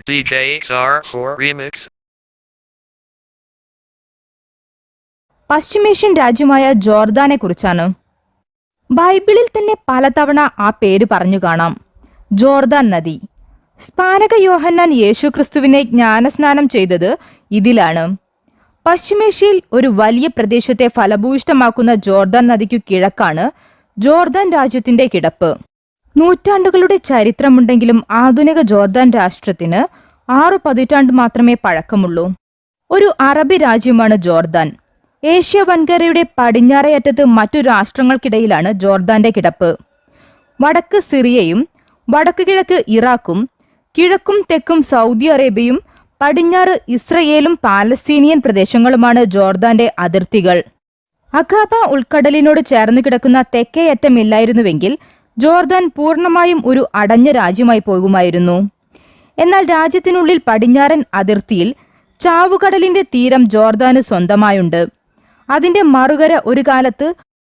DJ XR4 Remix. പശ്ചിമേഷ്യൻ രാജ്യമായ ജോർദാനെ കുറിച്ചാണ്. ബൈബിളിൽ തന്നെ പലതവണ ആ പേര് പറഞ്ഞു കാണാം. ജോർദാൻ നദി. സ്പാനക യോഹന്നാൻ യേശുക്രിസ്തുവിനെ ജ്ഞാനസ്നാനം ചെയ്തത് ഇതിലാണ്. പശ്ചിമേഷ്യയിൽ ഒരു വലിയ പ്രദേശത്തെ ഫലഭൂയിഷ്ടമാക്കുന്ന ജോർദാൻ നദിക്കു കിഴക്കാണ് ജോർദാൻ രാജ്യത്തിന്റെ കിടപ്പ്. നൂറ്റാണ്ടുകളുടെ ചരിത്രമുണ്ടെങ്കിലും ആധുനിക ജോർദാൻ രാഷ്ട്രത്തിന് 6 പതിറ്റാണ്ട് മാത്രമേ പഴക്കമുള്ളൂ. ഒരു അറബി രാജ്യമാണ് ജോർദാൻ. ഏഷ്യ വൻകരയുടെ പടിഞ്ഞാറേ അറ്റത്ത് മറ്റു രാഷ്ട്രങ്ങൾക്കിടയിലാണ് ജോർദാന്റെ കിടപ്പ്. വടക്ക് സിറിയയും വടക്കുകിഴക്ക് ഇറാഖും കിഴക്കും തെക്കും സൗദി അറേബ്യയും പടിഞ്ഞാറ് ഇസ്രയേലും പാലസ്തീനിയൻ പ്രദേശങ്ങളുമാണ് ജോർദാന്റെ അതിർത്തികൾ. അഖാബ ഉൾക്കടലിനോട് ചേർന്നു കിടക്കുന്ന തെക്കേ അറ്റമില്ലായിരുന്നുവെങ്കിൽ ജോർദാൻ പൂർണ്ണമായും ഒരു അടഞ്ഞ രാജ്യമായി പോകുമായിരുന്നു. എന്നാൽ രാജ്യത്തിനുള്ളിൽ പടിഞ്ഞാറൻ അതിർത്തിയിൽ ചാവുകടലിന്റെ തീരം ജോർദാന് സ്വന്തമായുണ്ട്. അതിന്റെ മറുകര ഒരു കാലത്ത്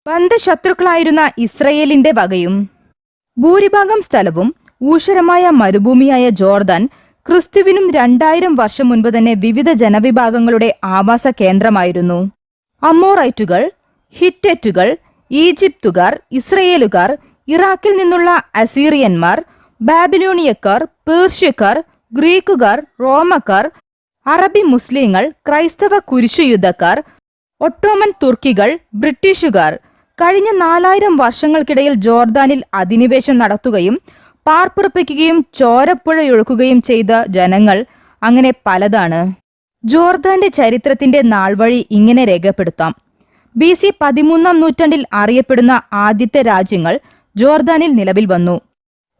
ബന്ധശത്രുക്കളായിരുന്ന ഇസ്രയേലിന്റെ വകയും. ഭൂരിഭാഗം സ്ഥലവും ഊഷരമായ മരുഭൂമിയായ ജോർദാൻ ക്രിസ്തുവിനും 2000 വർഷം മുൻപ് തന്നെ വിവിധ ജനവിഭാഗങ്ങളുടെ ആവാസ കേന്ദ്രമായിരുന്നു. അമോറൈറ്റുകൾ, ഹിറ്ററ്റുകൾ, ഈജിപ്തുകാർ, ഇസ്രയേലുകാർ, ഇറാഖിൽ നിന്നുള്ള അസീറിയന്മാർ, ബാബിലോണിയക്കാർ, പേർഷ്യക്കാർ, ഗ്രീക്കുകാർ, റോമക്കാർ, അറബി മുസ്ലിങ്ങൾ, ക്രൈസ്തവ കുരിശുയുദ്ധക്കാർ, ഒട്ടോമൻ തുർക്കികൾ, ബ്രിട്ടീഷുകാർ കഴിഞ്ഞ 4000 വർഷങ്ങൾക്കിടയിൽ ജോർദാനിൽ അധിനിവേശം നടത്തുകയും പാർപ്പുറപ്പിക്കുകയും ചോരപ്പുഴയൊഴുക്കുകയും ചെയ്ത ജനങ്ങൾ അങ്ങനെ പലതാണ്. ജോർദാന്റെ ചരിത്രത്തിന്റെ നാൾവഴി ഇങ്ങനെ രേഖപ്പെടുത്താം. BC 13-ാം നൂറ്റാണ്ടിൽ അറിയപ്പെടുന്ന ആദ്യത്തെ രാജ്യങ്ങൾ ജോർദാനിൽ നിലവിൽ വന്നു.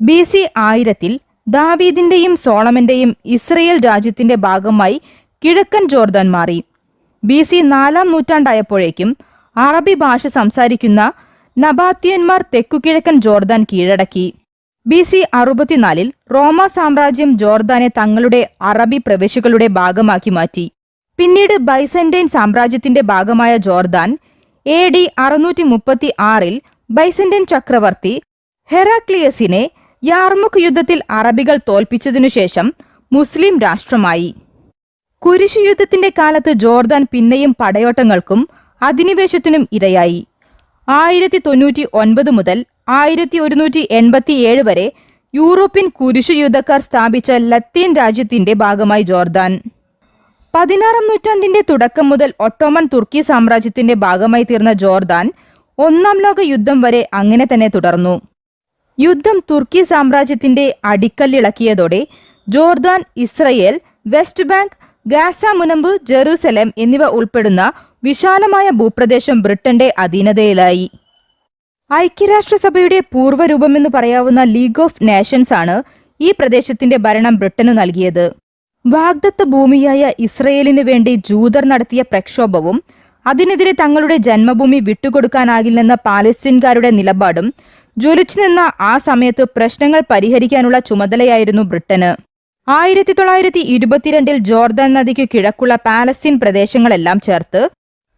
BC 1000-ൽ ദാവീദിന്റെയും സോളമന്റെയും ഇസ്രയേൽ രാജ്യത്തിന്റെ ഭാഗമായി കിഴക്കൻ ജോർദാൻ മാറി. BC 4-ാം നൂറ്റാണ്ടായപ്പോഴേക്കും അറബി ഭാഷ സംസാരിക്കുന്ന നബാത്യന്മാർ തെക്കുകിഴക്കൻ ജോർദാൻ കീഴടക്കി. BC 64-ൽ റോമ സാമ്രാജ്യം ജോർദാനെ തങ്ങളുടെ അറബി പ്രവിശ്യകളുടെ ഭാഗമാക്കി മാറ്റി. പിന്നീട് ബൈസന്റൈൻ സാമ്രാജ്യത്തിന്റെ ഭാഗമായ ജോർദാൻ AD 636-ൽ ബൈസന്റൈൻ ചക്രവർത്തി ഹെറാക്ലിയസിനെ യാർമുക്ക് യുദ്ധത്തിൽ അറബികൾ തോൽപ്പിച്ചതിനുശേഷം മുസ്ലിം രാഷ്ട്രമായി. കുരിശുയുദ്ധത്തിന്റെ കാലത്ത് ജോർദാൻ പിന്നെയും പടയോട്ടങ്ങൾക്കും അധിനിവേശത്തിനും ഇരയായി. 1099 മുതൽ 1187 വരെ യൂറോപ്യൻ കുരിശുയുദ്ധക്കാർ സ്ഥാപിച്ച ലത്തീൻ രാജ്യത്തിന്റെ ഭാഗമായി ജോർദാൻ. 16-ാം നൂറ്റാണ്ടിന്റെ തുടക്കം മുതൽ ഒട്ടോമൻ തുർക്കി സാമ്രാജ്യത്തിന്റെ ഭാഗമായി തീർന്ന ജോർദാൻ 1-ാം ലോക യുദ്ധം വരെ അങ്ങനെ തന്നെ തുടർന്നു. യുദ്ധം തുർക്കി സാമ്രാജ്യത്തിന്റെ അടിക്കല്ലിളക്കിയതോടെ Jordan, Israel, West Bank, Gaza മുനമ്പ്, ജെറൂസലേം എന്നിവ ഉൾപ്പെടുന്ന വിശാലമായ ഭൂപ്രദേശം ബ്രിട്ടന്റെ അധീനതയിലായി. ഐക്യരാഷ്ട്രസഭയുടെ പൂർവ്വരൂപമെന്ന് പറയാവുന്ന ലീഗ് ഓഫ് നേഷൻസ് ആണ് ഈ പ്രദേശത്തിന്റെ ഭരണം ബ്രിട്ടനു നൽകിയത്. വാഗ്ദത്ത ഭൂമിയായ ഇസ്രയേലിനു വേണ്ടി ജൂതർ നടത്തിയ പ്രക്ഷോഭവും അതിനെതിരെ തങ്ങളുടെ ജന്മഭൂമി വിട്ടുകൊടുക്കാനാകില്ലെന്ന പാലസ്തീൻകാരുടെ നിലപാടും ജ്വലിച്ചു നിന്ന ആ സമയത്ത് പ്രശ്നങ്ങൾ പരിഹരിക്കാനുള്ള ചുമതലയായിരുന്നു ബ്രിട്ടന്. 1922-ൽ ജോർദാൻ നദിക്കു കിഴക്കുള്ള പാലസ്തീൻ പ്രദേശങ്ങളെല്ലാം ചേർത്ത്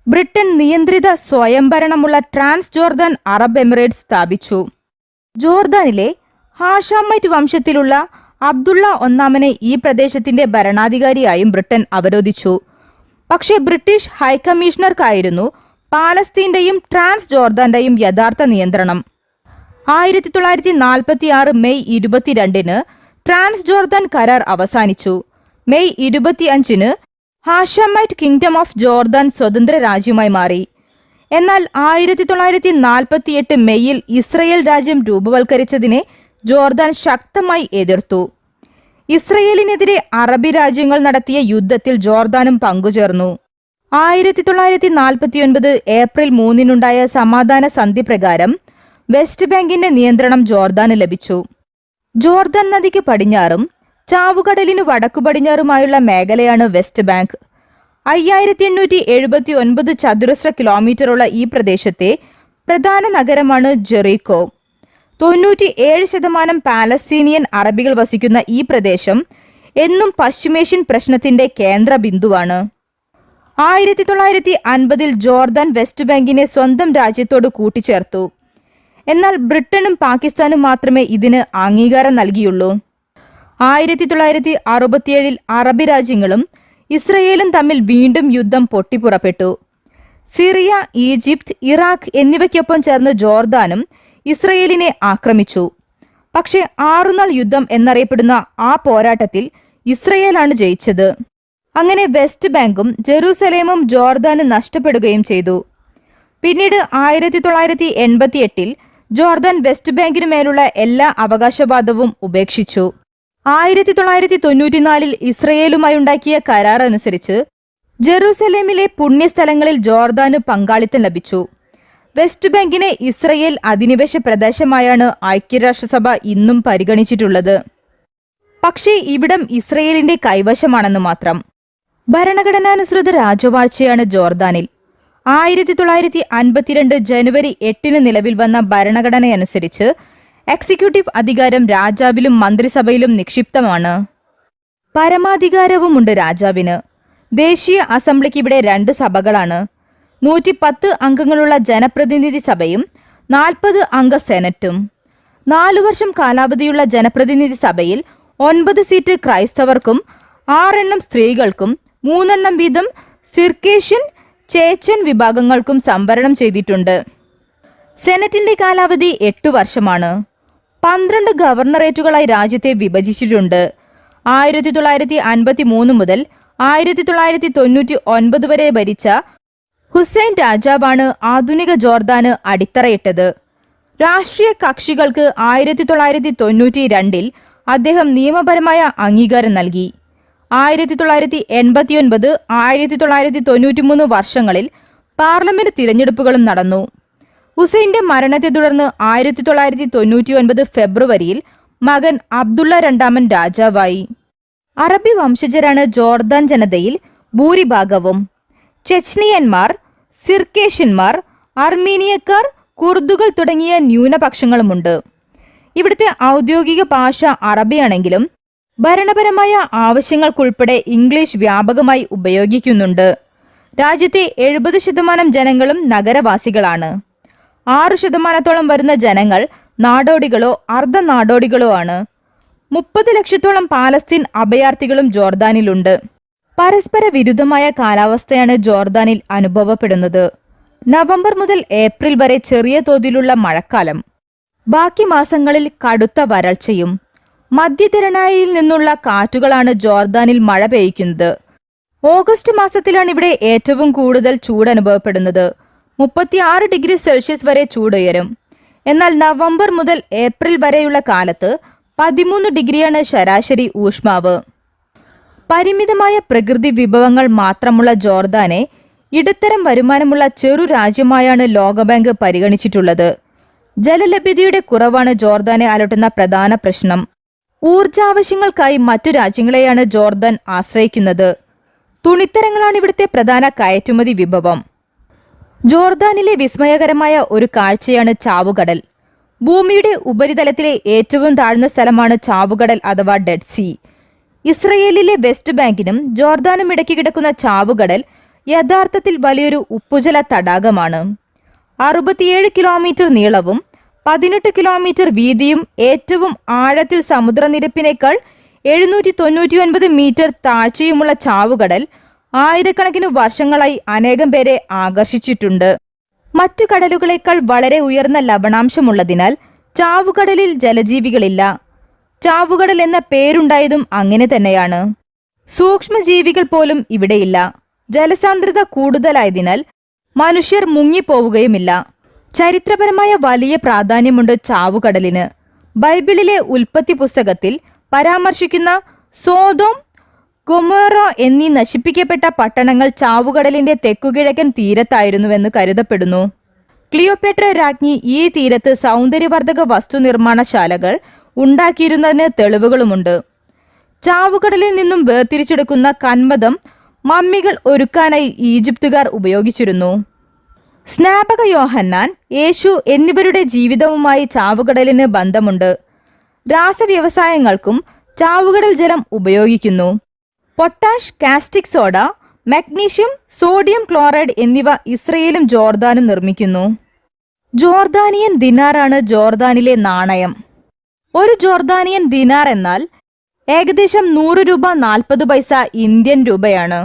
ബ്രിട്ടൻ നിയന്ത്രിത സ്വയംഭരണമുള്ള ട്രാൻസ് ജോർദാൻ അറബ് എമിറേറ്റ്സ് സ്ഥാപിച്ചു. ജോർദാനിലെ ഹാഷാമൈറ്റ് വംശത്തിലുള്ള അബ്ദുള്ള ഒന്നാമനെ ഈ പ്രദേശത്തിന്റെ ഭരണാധികാരിയായും ബ്രിട്ടൻ അവരോധിച്ചു. പക്ഷേ ബ്രിട്ടീഷ് ഹൈക്കമ്മീഷണർക്കായിരുന്നു പാലസ്തീന്റെയും ട്രാൻസ് ജോർദാന്റെയും യഥാർത്ഥ നിയന്ത്രണം. 1946 മെയ് 22-ന് ട്രാൻസ് ജോർദാൻ കരാർ അവസാനിച്ചു. മെയ് 25-ന് ഹാഷമൈറ്റ് കിങ്ഡം ഓഫ് ജോർദാൻ സ്വതന്ത്ര രാജ്യമായി മാറി. എന്നാൽ 1948 മെയ്യിൽ ഇസ്രയേൽ രാജ്യം രൂപവൽക്കരിച്ചതിനെ ജോർദാൻ ശക്തമായി എതിർത്തു. ഇസ്രയേലിനെതിരെ അറബി രാജ്യങ്ങൾ നടത്തിയ യുദ്ധത്തിൽ ജോർദാനും പങ്കുചേർന്നു. 1949 ഏപ്രിൽ 3-നുണ്ടായ സമാധാന സന്ധി പ്രകാരം വെസ്റ്റ് ബാങ്കിന്റെ നിയന്ത്രണം ജോർദാന് ലഭിച്ചു. ജോർദാൻ നദിക്ക് പടിഞ്ഞാറും ചാവുകടലിനു വടക്കു പടിഞ്ഞാറുമായുള്ള മേഖലയാണ് വെസ്റ്റ് ബാങ്ക്. 5879 ചതുരശ്ര കിലോമീറ്ററുള്ള ഈ പ്രദേശത്തെ പ്രധാന നഗരമാണ് ജെറീക്കോ. 97% പാലസ്തീനിയൻ അറബികൾ വസിക്കുന്ന ഈ പ്രദേശം എന്നും പശ്ചിമേഷ്യൻ പ്രശ്നത്തിന്റെ കേന്ദ്ര ബിന്ദുവാണ്. 1950-ൽ ജോർദാൻ വെസ്റ്റ് ബാങ്കിനെ സ്വന്തം രാജ്യത്തോട് കൂട്ടിച്ചേർത്തു. എന്നാൽ ബ്രിട്ടനും പാകിസ്ഥാനും മാത്രമേ ഇതിന് അംഗീകാരം നൽകിയുള്ളൂ. 1967 അറബ് രാജ്യങ്ങളും ഇസ്രയേലും തമ്മിൽ വീണ്ടും യുദ്ധം പൊട്ടിപ്പുറപ്പെട്ടു. സിറിയ, ഈജിപ്ത്, ഇറാഖ് എന്നിവയ്ക്കൊപ്പം ചേർന്ന് ജോർദാനും ഇസ്രയേലിനെ ആക്രമിച്ചു. പക്ഷേ 6 നാൾ യുദ്ധം എന്നറിയപ്പെടുന്ന ആ പോരാട്ടത്തിൽ ഇസ്രയേലാണ് ജയിച്ചത്. അങ്ങനെ വെസ്റ്റ് ബാങ്കും ജെറൂസലേമും ജോർദാന് നഷ്ടപ്പെടുകയും ചെയ്തു. പിന്നീട് 1988 ജോർദാൻ വെസ്റ്റ് ബാങ്കിനു മേലുള്ള എല്ലാ അവകാശവാദവും ഉപേക്ഷിച്ചു. 1994 ഇസ്രയേലുമായി ഉണ്ടാക്കിയ കരാർ അനുസരിച്ച് ജെറൂസലേമിലെ പുണ്യസ്ഥലങ്ങളിൽ ജോർദാന് പങ്കാളിത്തം ലഭിച്ചു. വെസ്റ്റ് ബാങ്കിനെ ഇസ്രയേൽ അധിനിവേശ പ്രദേശമായാണ് ഐക്യരാഷ്ട്രസഭ ഇന്നും പരിഗണിച്ചിട്ടുള്ളത്. പക്ഷേ ഇവിടം ഇസ്രയേലിന്റെ കൈവശമാണെന്ന് മാത്രം. ഭരണഘടനാനുസൃത രാജവാഴ്ചയാണ് ജോർദാനിൽ. 1952 ജനുവരി 8 നിലവിൽ വന്ന ഭരണഘടനയനുസരിച്ച് എക്സിക്യൂട്ടീവ് അധികാരം രാജാവിലും മന്ത്രിസഭയിലും നിക്ഷിപ്തമാണ്. പരമാധികാരവുമുണ്ട് രാജാവിന്. ദേശീയ അസംബ്ലിക്ക് ഇവിടെ 2 സഭകളാണ്. 110 അംഗങ്ങളുള്ള ജനപ്രതിനിധി സഭയും 40 അംഗ സെനറ്റും. 4 വർഷം കാലാവധിയുള്ള ജനപ്രതിനിധി സഭയിൽ 9 സീറ്റ് ക്രൈസ്തവർക്കും 6 സ്ത്രീകൾക്കും 3 വീതം സിർക്കേഷ്യൻ, ചേച്ചൻ വിഭാഗങ്ങൾക്കും സംവരണം ചെയ്തിട്ടുണ്ട്. സെനറ്റിന്റെ കാലാവധി 8 വർഷമാണ്. 12 ഗവർണറേറ്റുകളായി രാജ്യത്തെ വിഭജിച്ചിട്ടുണ്ട്. 1953 മുതൽ 1999 വരെ ഭരിച്ച ഹുസൈൻ രാജാവാണ് ആധുനിക ജോർദാന് അടിത്തറയിട്ടത്. രാഷ്ട്രീയ കക്ഷികൾക്ക് 1992 അദ്ദേഹം നിയമപരമായ അംഗീകാരം നൽകി. 1989, 1993 വർഷങ്ങളിൽ പാർലമെന്റ് തിരഞ്ഞെടുപ്പുകളും നടന്നു. ഹുസൈന്റെ മരണത്തെ തുടർന്ന് 1999 ഫെബ്രുവരിയിൽ മകൻ അബ്ദുള്ള രണ്ടാമൻ രാജാവായി. അറബി വംശജരാണ് ജോർദാൻ ജനതയിൽ ഭൂരിഭാഗവും. ചെച്നിയന്മാർ, സിർക്കേഷ്യന്മാർ, അർമീനിയക്കാർ, കുർദുകൾ തുടങ്ങിയ ന്യൂനപക്ഷങ്ങളുമുണ്ട്. ഇവിടുത്തെ ഔദ്യോഗിക ഭാഷ അറബിയാണെങ്കിലും ഭരണപരമായ ആവശ്യങ്ങൾക്കുൾപ്പെടെ ഇംഗ്ലീഷ് വ്യാപകമായി ഉപയോഗിക്കുന്നുണ്ട്. രാജ്യത്തെ 70% ജനങ്ങളും നഗരവാസികളാണ്. 6% വരുന്ന ജനങ്ങൾ നാടോടികളോ അർദ്ധനാടോടികളോ ആണ്. 30 ലക്ഷത്തോളം പാലസ്തീൻ അഭയാർത്ഥികളും ജോർദാനിലുണ്ട്. പരസ്പര വിരുദ്ധമായ കാലാവസ്ഥയാണ് ജോർദാനിൽ അനുഭവപ്പെടുന്നത്. നവംബർ മുതൽ ഏപ്രിൽ വരെ ചെറിയ തോതിലുള്ള മഴക്കാലം, ബാക്കി മാസങ്ങളിൽ കടുത്ത വരൾച്ചയും. മധ്യതിരണായിൽ നിന്നുള്ള കാറ്റുകളാണ് ജോർദാനിൽ മഴ പെയ്യ്ക്കുന്നത്. ഓഗസ്റ്റ് മാസത്തിലാണ് ഇവിടെ ഏറ്റവും കൂടുതൽ ചൂട് അനുഭവപ്പെടുന്നത്. 36 ഡിഗ്രി സെൽഷ്യസ് വരെ ചൂടുയരും. എന്നാൽ നവംബർ മുതൽ ഏപ്രിൽ വരെയുള്ള കാലത്ത് 13 ഡിഗ്രിയാണ് ശരാശരി ഊഷ്മാവ്. പരിമിതമായ പ്രകൃതി വിഭവങ്ങൾ മാത്രമുള്ള ജോർദാനെ ഇടത്തരം വരുമാനമുള്ള ചെറു രാജ്യമായാണ് ലോകബാങ്ക് പരിഗണിച്ചിട്ടുള്ളത്. ജലലഭ്യതയുടെ കുറവാണ് ജോർദാനെ അലട്ടുന്ന പ്രധാന പ്രശ്നം. ഊർജാവശ്യങ്ങൾക്കായി മറ്റു രാജ്യങ്ങളെയാണ് ജോർദാൻ ആശ്രയിക്കുന്നത്. തുണിത്തരങ്ങളാണ് ഇവിടുത്തെ പ്രധാന കയറ്റുമതി വിഭവം. ജോർദാനിലെ വിസ്മയകരമായ ഒരു കാഴ്ചയാണ് ചാവുകടൽ. ഭൂമിയുടെ ഉപരിതലത്തിലെ ഏറ്റവും താഴ്ന്ന സ്ഥലമാണ് ചാവുകടൽ അഥവാ ഡെഡ് സീ. ഇസ്രയേലിലെ വെസ്റ്റ് ബാങ്കിനും ജോർദാനും ഇടയ്ക്ക് കിടക്കുന്ന ചാവുകടൽ യഥാർത്ഥത്തിൽ വലിയൊരു ഉപ്പുജല തടാകമാണ്. 67 കിലോമീറ്റർ നീളവും 18 കിലോമീറ്റർ വീതിയും ഏറ്റവും ആഴത്തിൽ സമുദ്രനിരപ്പിനേക്കാൾ 799 മീറ്റർ താഴ്ചയുമുള്ള ചാവുകടൽ ആയിരക്കണക്കിന് വർഷങ്ങളായി അനേകം പേരെ ആകർഷിച്ചിട്ടുണ്ട്. മറ്റു കടലുകളേക്കാൾ വളരെ ഉയർന്ന ലവണാംശമുള്ളതിനാൽ ചാവുകടലിൽ ജലജീവികളില്ല. ചാവുകടൽ എന്ന പേരുണ്ടായതും അങ്ങനെ തന്നെയാണ്. സൂക്ഷ്മജീവികൾ പോലും ഇവിടെയില്ല. ജലസാന്ദ്രത കൂടുതലായതിനാൽ മനുഷ്യർ മുങ്ങിപ്പോവുകയുമില്ല. ചരിത്രപരമായ വലിയ പ്രാധാന്യമുണ്ട് ചാവുകടലിന്. ബൈബിളിലെ ഉൽപ്പത്തി പുസ്തകത്തിൽ പരാമർശിക്കുന്ന സോദോം, ഗൊമോറ എന്നീ നശിപ്പിക്കപ്പെട്ട പട്ടണങ്ങൾ ചാവുകടലിന്റെ തെക്കുകിഴക്കൻ തീരത്തായിരുന്നുവെന്ന് കരുതപ്പെടുന്നു. ക്ലിയോപേട്ര രാജ്ഞി ഈ തീരത്ത് സൗന്ദര്യവർദ്ധക വസ്തുനിർമ്മാണശാലകൾ ഉണ്ടാക്കിയിരുന്നതിന് തെളിവുകളുമുണ്ട്. ചാവുകടലിൽ നിന്നും വേർതിരിച്ചെടുക്കുന്ന കന്മദം മമ്മികൾ ഒരുക്കാനായി ഈജിപ്തുകാർ ഉപയോഗിച്ചിരുന്നു. സ്നാപക യോഹന്നാൻ, യേശു എന്നിവരുടെ ജീവിതവുമായി ചാവുകടലിന് ബന്ധമുണ്ട്. രാസവ്യവസായങ്ങൾക്കും ചാവുകടൽ ജലം ഉപയോഗിക്കുന്നു. Potash, caustic soda, magnesium, sodium chloride എന്നിവ ഇസ്രയേലും ജോർദാനും നിർമ്മിക്കുന്നു. ജോർദാനിയൻ ദിനാറാണ് ജോർദാനിലെ നാണയം. ഒരു ജോർദാനിയൻ ദിനാർ എന്നാൽ ഏകദേശം 100 രൂപ 40 പൈസ ഇന്ത്യൻ രൂപയാണ്.